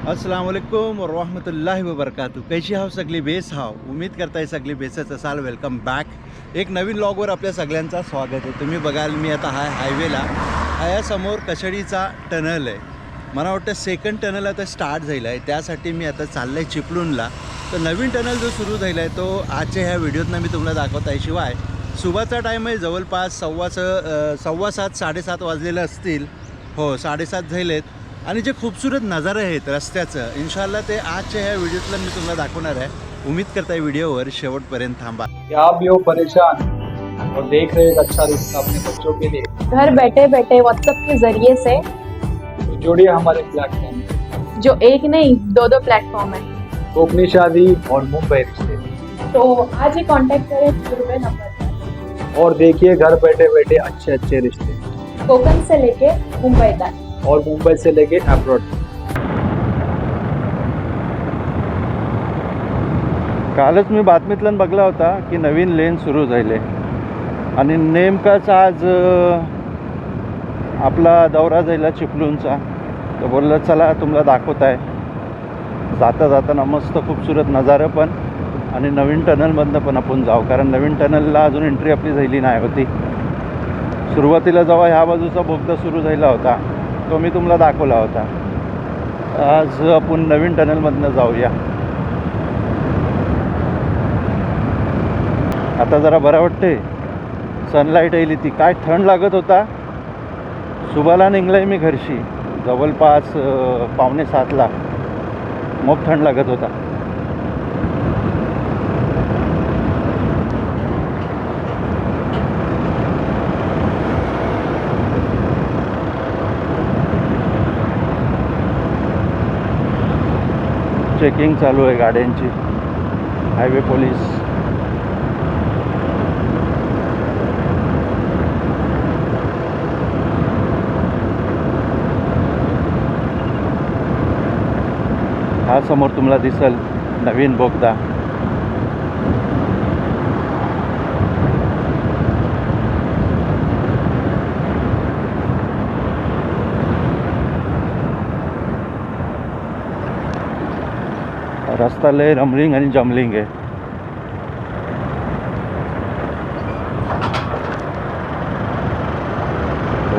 अस्सलाम वालेकुम वरहमतुल्लाहि वबरकातुह. कैशी हाव सगळी बेस हाव. उम्मीद करताय सगळी बेसच असाल. वेलकम बॅक एक नवीन व्लॉगवर आपल्या सगळ्यांचा स्वागत आहे. तुम्ही बघाल मी आता हायवेला समोर कशडीचा टनल आहे. मला वाटतं सेकंड टनल आता स्टार्ट झाला आहे. त्यासाठी मी आता चाललं आहे चिपळूणला. तर नवीन टनल जो सुरू झाला आहे तो आजच्या ह्या व्हिडिओतनं मी तुम्हाला दाखवत आहे. शिवाय सुबहचा टाईम आहे, जवळपास सव्वा 7 7:30 वाजलेलं असतील. हो 7:30 झालेत. आणि जे खूबसूरत नजारे आहेत रस्त्याचं, इन्शाअल्लाह ते आजच्या ह्या व्हिडिओतलं मी तुम्हाला दाखवणार आहे. उम्मीद करताय व्हिडिओवर शेवटपर्यंत थांबा. क्या आप भी हो परेशान और देख रहे एक अच्छा रिश्ता अपने बच्चों के लिए, घर बैठे बैठे व्हाट्सएप के जरिए से तो जुड़िए हमारे प्लेटफॉर्म जो एक नहीं दो प्लेटफॉर्म है, कोकनी शादी और मुंबई रिश्ते, तो आज ही कांटेक्ट करें दिए नंबर पर। और देखिए घर बैठे बैठे अच्छे अच्छे रिश्ते, कोकण से लेके मुंबई तक। और मुंबई से लेके अब्रॉड. कालच मी बातमीतलं बघला होता की नवीन लेन सुरू झाले आणि नेमकाच आज आपला दौरा झाला चिपळूणचा. तर बोललं चला तुम्हाला दाखवत आहे. जाता जाताना मस्त खूबसूरत नजारा पण आणि नवीन टनलमधनं पण आपण जाऊ, कारण नवीन टनलला अजून एंट्री आपली झाली नाही होती. सुरुवातीला जेव्हा ह्या बाजूचा बोगदा सुरू झाला होता तो मी तुम्हाला दाखवला होता. आज आपण नवीन टनलमधनं जाऊया. आता जरा बरं वाटते, सनलाईट येईल. ती काय थंड लागत होता. सुबाला निघलाय मी घरशी जवळपास 6:45ला. मग थंड लागत होता. चेकिंग चालू आहे गाड्यांची, हायवे पोलीस. हा समोर तुम्हाला दिसेल नवीन बोगदा. रस्ता लय रमलिंग आणि जमलिंग आहे.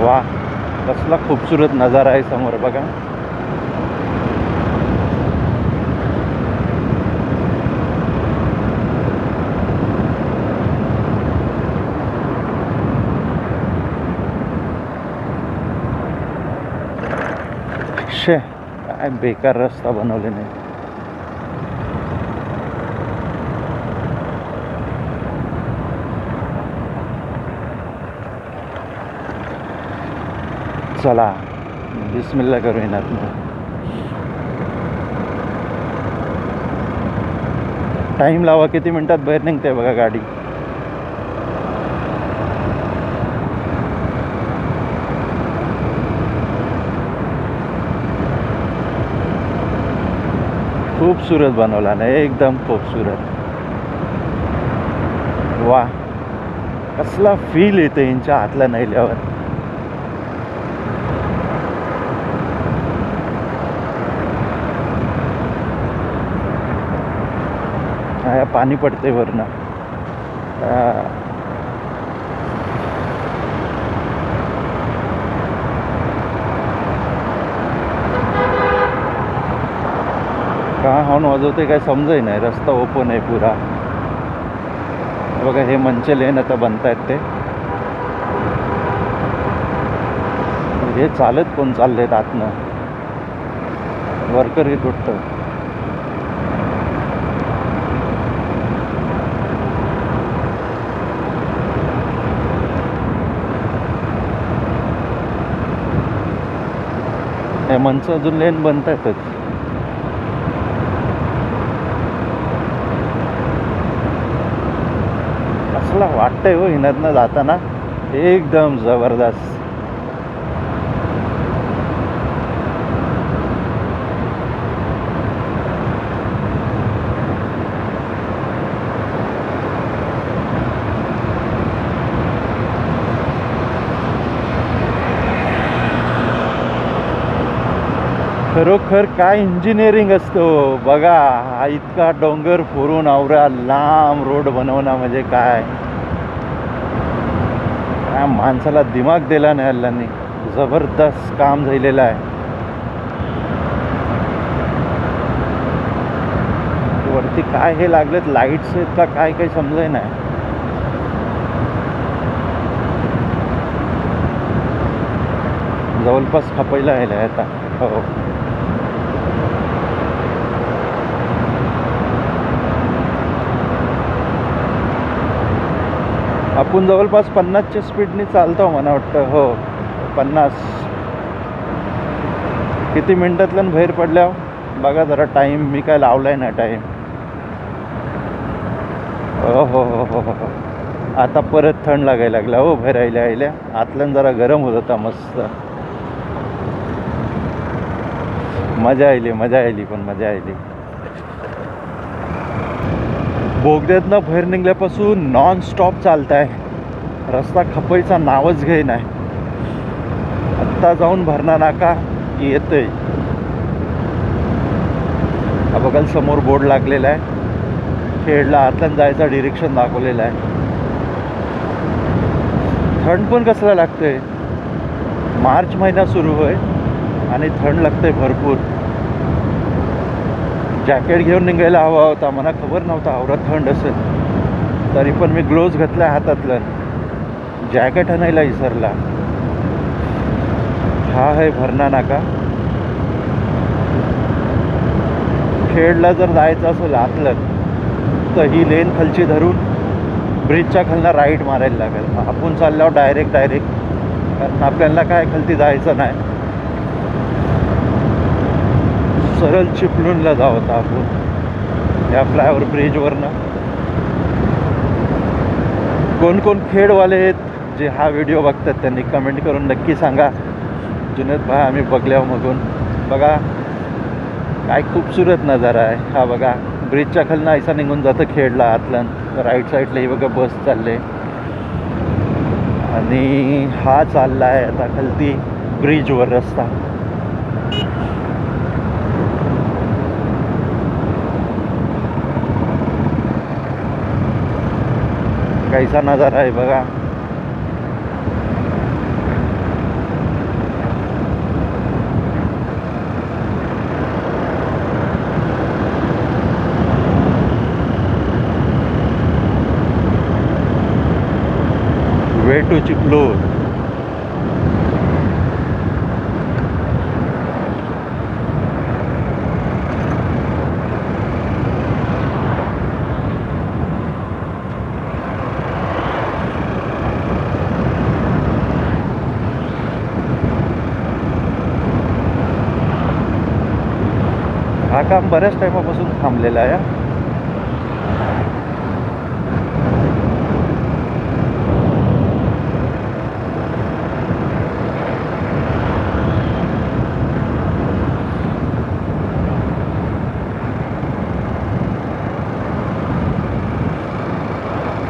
वा, कसला खूबसूरत नजारा आहे समोर बघा. शे, काय बेकार रस्ता बनवले नाही. चला बिस्मिल्ला करू येणार. टाईम लावा, किती मिनिटात बाहेर निघते बघा गाडी. खूबसूरत बनवला ना, एकदम खूबसूरत. वा, कसला फील येते यांच्या हातला नेल्यावर. पाणी पडते वरनं. का हॉर्न वाजवते काय समजाय नाही. रस्ता ओपन आहे पुरा. बघा हे मंचे लेन आता बनतायत ते. हे चालत कोण चाललेत आतनं, वर्कर हे तुटतं. हे मंच अजून लेन बनतायतच. असला वाटतंय हो हिनतनं जाताना, एकदम जबरदस्त. खरोखर काय इंजिनिअरिंग असतो बघा. हा इतका डोंगर फोडून आवरा लांब रोड बनवणं म्हणजे काय काय माणसाला दिमाग दिला नाही अल्लांनी. जबरदस्त काम झालेलं आहे. वरती काय हे लागलेत लाईट्स आहेत का काय काही समजाय नाही. जवळपास खपायला आहे आता. हो आपण जवळपास 50च्या स्पीडने चालतो मला वाटतं. हो 50. किती मिनटातल्या बाहेर पडल्यावर बघा जरा टाईम. मी काय लावलाय ना टाईम. हो हो हो हो हो. आता परत थंड लागायला लागला हो बाहेर आयल्या आतल्यान जरा गरम होत होता मस्त. मजा आली पण मजा आली. बोगद्यातनं बाहेर निघल्यापासून नॉन स्टॉप चालताय. रस्ता खपायचा नावच घे नाही. आत्ता जाऊन भरणा नाका येतंय. हा बघाल समोर बोर्ड लागलेला आहे. खेडला आतल्यान जायचा डिरेक्शन दाखवलेलं आहे. थंड पण कसला लागतंय. मार्च महिना सुरू होय आणि थंड लागतंय भरपूर. जॅकेट घेऊन निघायला हवा होता. मला खबर नव्हता आवरात थंड असेल. तरी पण मी ग्लोव्ज घातला हातातलं. जॅकेट आणायला विसरला. हा आहे भरणा नाका. खेडला जर जायचं असेल आतलं तर ही लेन खालची धरून ब्रिजच्या खालनं राईट मारायला लागेल. आपण चालल्यावर डायरेक्ट कारण आपल्याला काय खालती जायचं नाही. सरळ चिपळूणला जावं होतं आपण या फ्लायओव्हर ब्रिजवरनं. कोण खेडवाले आहेत जे हा व्हिडिओ बघतात त्यांनी कमेंट करून नक्की सांगा. जुनेद भाई आम्ही बघल्यावर मगून बघा काय खूपसूरत नजारा आहे. हा बघा ब्रिजच्या खालनं ऐसा निघून जातं खेडला आतलं. राईट साईडला ही बघा बस चालले आणि हा चालला आहे आता खालती ब्रिजवर रस्ता. कैसा नजारा आहे बघा. Way to Chiplun. हा काम बऱ्याच टायमापासून थांबलेला आहे.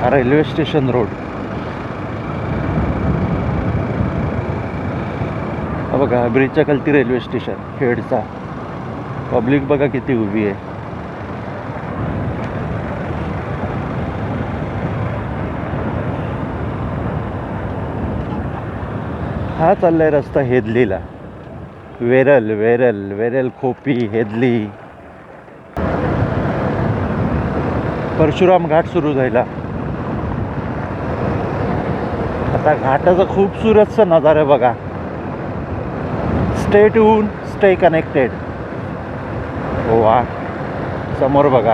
हा रेल्वे स्टेशन रोड. हा बघा ब्रिजच्या खालती रेल्वे स्टेशन खेडचा. पब्लिक बघा किती उभी आहे. हा चाललाय रस्ता हेदलीला. वेरल खोपी हेदली. परशुराम घाट सुरू झाला. आता घाटाचा खूपसूरतचा नजारा बघा. Stay tune stay connected. वा समोर बघा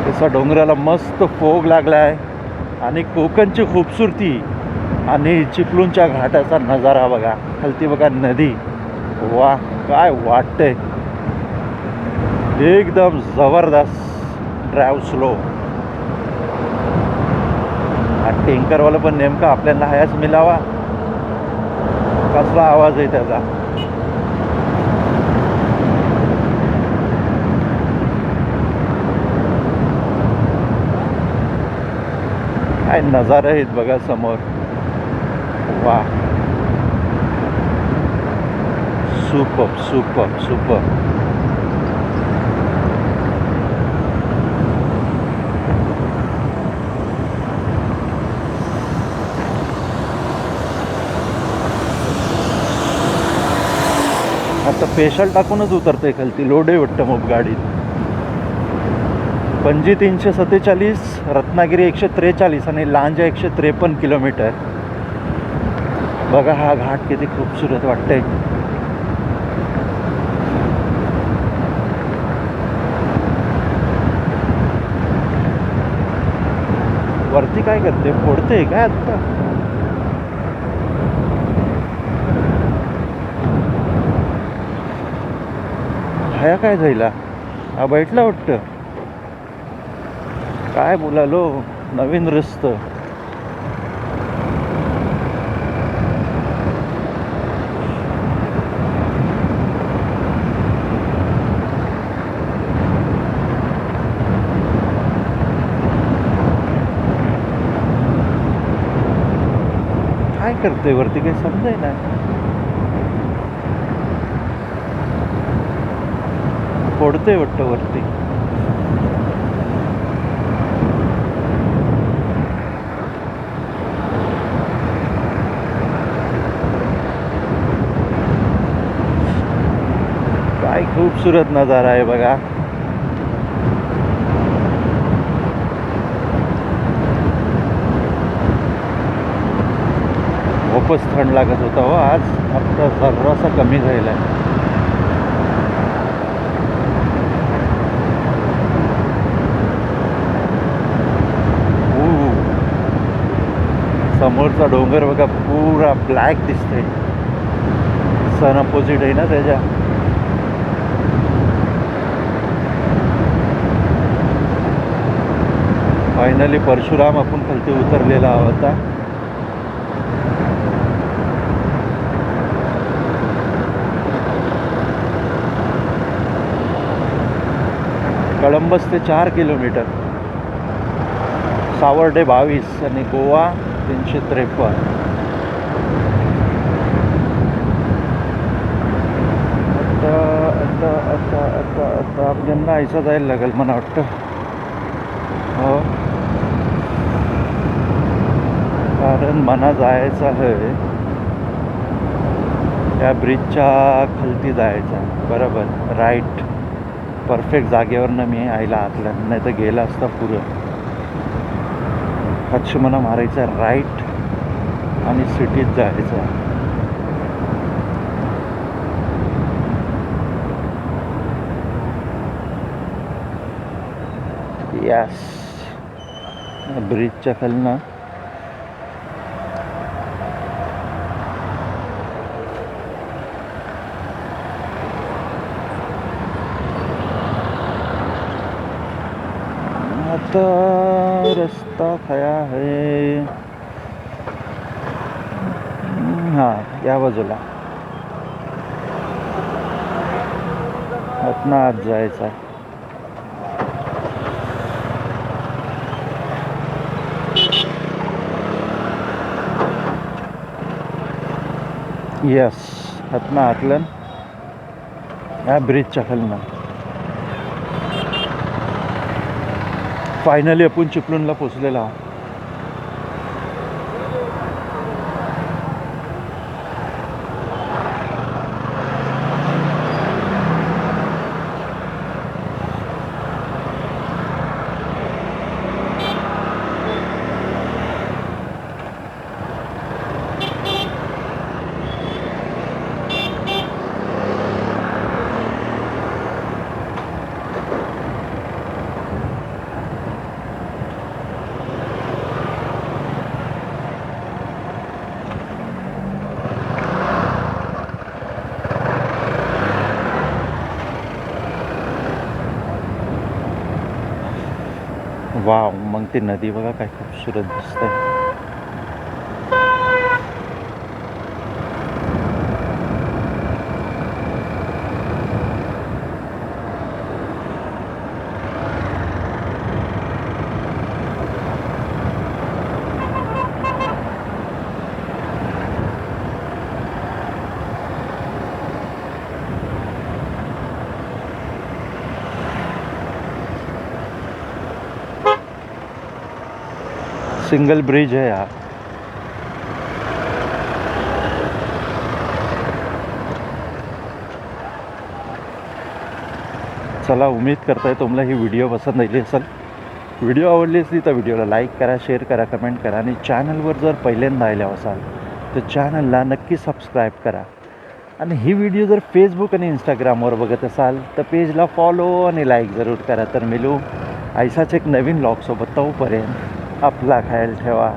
तसा डोंगराला मस्त फोग लागला आहे आणि कोकणची खूबसूरती आणि चिपळूणच्या घाटाचा नजारा बघा. खालती बघा नदी. वा काय वाटतंय. एकदम जबरदस्त. Drive slow. हा टँकरवाला पण नेमका आपल्याला हायच मिळावा. कसला आवाज आहे त्याचा. काय नजारा आहेत बघा समोर. वा सुपर सुपर सुपर. आता पेशल टाकूनच उतरते खालती. लोड आहे वाटतं मग गाडीत. पणजी 347, रत्नागिरी 143 आणि लांजा 153 किलोमीटर. बघा हा घाट किती खूपसूरत वाटतंय. वरती काय करते? फोडते काय आता? ह्या काय झाला? हा बैठला वाटतं. काय बोलालो, नवीन रस्ता. काय करते वरती काही समजाय ना. फोडते वाटतं वरती. काय खूपसूरत नजारा आहे बघा. खूपच थंड लागत होता हो आज. आता जरासा कमी झालेला आहे. समोरचा डोंगर बघा पुरा ब्लॅक दिसतोय. सन अपोजिट आहे ना त्याच्या. फायनली परशुराम आपण खालती उतरलेला होता. कळंबस ते 4 किलोमीटर. सावर्डे 22 आणि गोवा 353. आता आपल्याला आयसा जायला लागेल मला वाटतं. हो, कारण मना जायचं आहे त्या ब्रिजच्या खालती जायचं. बरोबर राईट. परफेक्ट जागेवरनं मी आईला आतलं, नाही तर गेला असता पुरं. हच्छमना मारायचं राईट आणि सिटीत जायचं. यस. ब्रिजच्या खालनं आता रस्ता खया है. हां, या बाजूला आतनं आत जायचं आहे. यस, आतनं आतलं या ब्रिजच्या खालनं. फायनली आपण चिपळूणला पोचलेलो आहोत. वाव, मग ती नदी बघा काय खूपसूरत दिसतंय. सिंगल ब्रिज है हा. चला, उम्मीद करताय तुम्हाला ही व्हिडिओ पसंत आली असेल. व्हिडिओ आवडली असली तर व्हिडिओला लाईक करा, शेअर करा, कमेंट करा आणि चॅनलवर जर पहिल्यांदा आल्या असाल तर चॅनलला नक्की सबस्क्राईब करा. आणि ही व्हिडिओ जर फेसबुक आणि इंस्टाग्रामवर बघत असाल तर पेजला फॉलो आणि लाईक जरूर करा. तर मिळू ऐसाच एक नवीन व्लॉगसोबत. तोपर्यंत आपला ख्याल ठेवा.